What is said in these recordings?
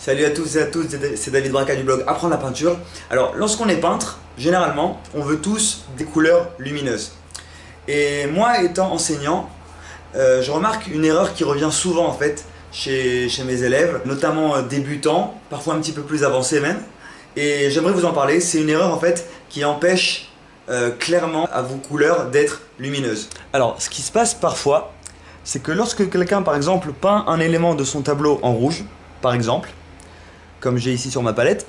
Salut à tous et à toutes, c'est David Braca du blog Apprendre la peinture. Alors lorsqu'on est peintre, généralement on veut tous des couleurs lumineuses. Et moi étant enseignant, je remarque une erreur qui revient souvent en fait chez mes élèves, notamment débutants, parfois un petit peu plus avancés même. Et j'aimerais vous en parler, c'est une erreur en fait qui empêche clairement à vos couleurs d'être lumineuses. Alors ce qui se passe parfois, c'est que lorsque quelqu'un par exemple peint un élément de son tableau en rouge, par exemple, comme j'ai ici sur ma palette,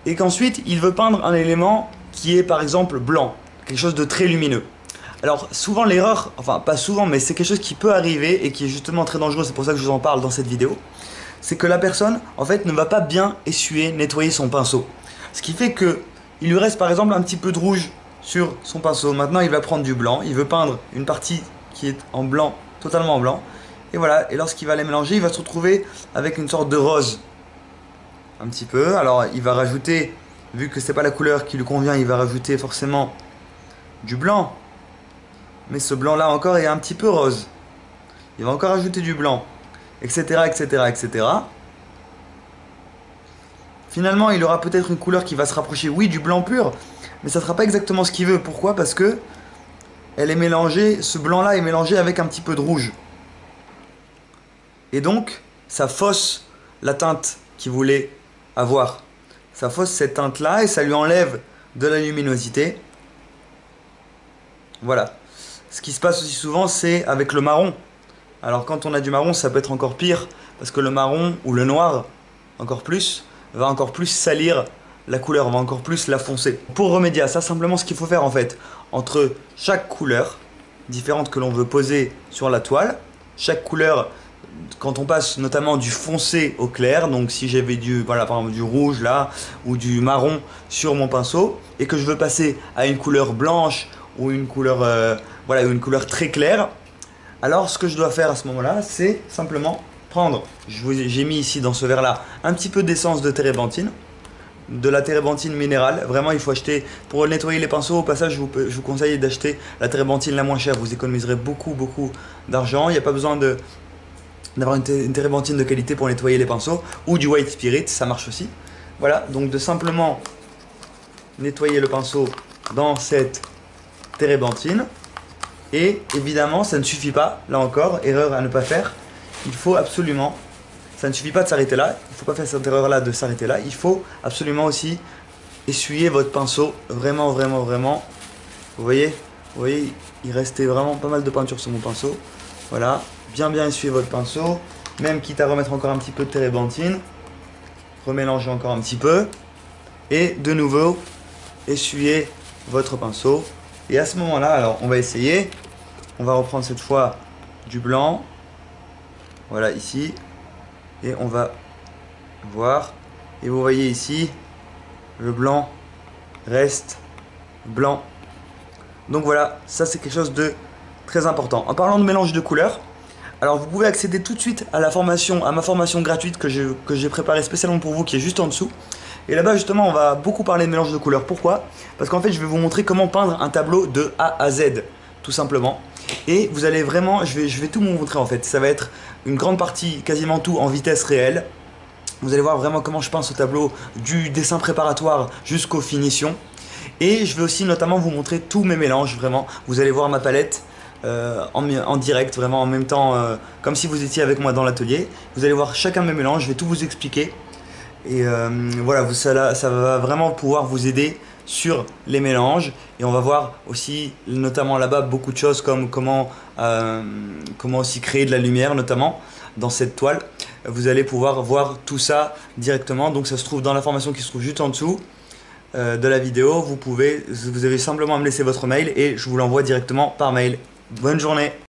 et qu'ensuite il veut peindre un élément qui est par exemple blanc, quelque chose de très lumineux. Alors souvent l'erreur, enfin pas souvent, mais c'est quelque chose qui peut arriver et qui est justement très dangereux, c'est pour ça que je vous en parle dans cette vidéo, c'est que la personne en fait ne va pas bien essuyer, nettoyer son pinceau. Ce qui fait que il lui reste par exemple un petit peu de rouge sur son pinceau. Maintenant il va prendre du blanc, il veut peindre une partie qui est en blanc, totalement en blanc, et voilà, et lorsqu'il va les mélanger, il va se retrouver avec une sorte de rose. Un petit peu, alors il va rajouter, vu que c'est pas la couleur qui lui convient, il va rajouter forcément du blanc. Mais ce blanc là encore est un petit peu rose. Il va encore ajouter du blanc, etc., etc., etc. Finalement il aura peut-être une couleur qui va se rapprocher, oui, du blanc pur, mais ça ne sera pas exactement ce qu'il veut. Pourquoi? Parce que elle est mélangée, ce blanc là est mélangé avec un petit peu de rouge. Et donc ça fausse la teinte qu'il voulait avoir. Ça fausse cette teinte là et ça lui enlève de la luminosité. Voilà. Ce qui se passe aussi souvent, c'est avec le marron. Alors quand on a du marron, ça peut être encore pire, parce que le marron ou le noir, encore plus, va encore plus salir la couleur, va encore plus la foncer. Pour remédier à ça, simplement ce qu'il faut faire en fait, entre chaque couleur différente que l'on veut poser sur la toile, chaque couleur, quand on passe notamment du foncé au clair, donc si j'avais voilà, par exemple du rouge là, ou du marron sur mon pinceau, et que je veux passer à une couleur blanche, ou une couleur, voilà, une couleur très claire, alors ce que je dois faire à ce moment-là, c'est simplement prendre, j'ai mis ici dans ce verre là, un petit peu d'essence de térébenthine, de la térébenthine minérale. Vraiment il faut acheter, pour nettoyer les pinceaux, au passage je vous conseille d'acheter la térébenthine la moins chère, vous économiserez beaucoup d'argent. Il n'y a pas besoin d'avoir une térébenthine de qualité pour nettoyer les pinceaux, ou du white spirit, ça marche aussi. Voilà, donc de simplement nettoyer le pinceau dans cette térébenthine. Et évidemment ça ne suffit pas, là encore, erreur à ne pas faire, il faut absolument, ça ne suffit pas de s'arrêter là, il ne faut pas faire cette erreur là de s'arrêter là, il faut absolument aussi essuyer votre pinceau, vraiment, vous voyez, il restait vraiment pas mal de peinture sur mon pinceau, voilà, bien essuyer votre pinceau, même quitte à remettre encore un petit peu de térébenthine, remélanger encore un petit peu, et de nouveau, essuyer votre pinceau. Et à ce moment-là, alors on va essayer, on va reprendre cette fois du blanc, voilà ici, et on va voir, et vous voyez ici, le blanc reste blanc. Donc voilà, ça c'est quelque chose de très important. En parlant de mélange de couleurs, alors vous pouvez accéder tout de suite à la formation, à ma formation gratuite que j'ai préparée spécialement pour vous, qui est juste en dessous. Et là-bas justement on va beaucoup parler de mélange de couleurs. Pourquoi? Parce qu'en fait je vais vous montrer comment peindre un tableau de A à Z, tout simplement. Et vous allez vraiment, je vais tout vous montrer en fait. Ça va être une grande partie, quasiment tout en vitesse réelle. Vous allez voir vraiment comment je peins ce tableau, du dessin préparatoire jusqu'aux finitions. Et je vais aussi notamment vous montrer tous mes mélanges, vraiment. Vous allez voir ma palette en direct, vraiment en même temps, comme si vous étiez avec moi dans l'atelier. Vous allez voir chacun de mes mélanges, je vais tout vous expliquer. Et voilà, ça va vraiment pouvoir vous aider sur les mélanges. Et on va voir aussi, notamment là-bas, beaucoup de choses comme comment aussi créer de la lumière, notamment dans cette toile. Vous allez pouvoir voir tout ça directement. Donc ça se trouve dans la formation qui se trouve juste en dessous de la vidéo. Vous avez simplement à me laisser votre mail et je vous l'envoie directement par mail. Bonne journée!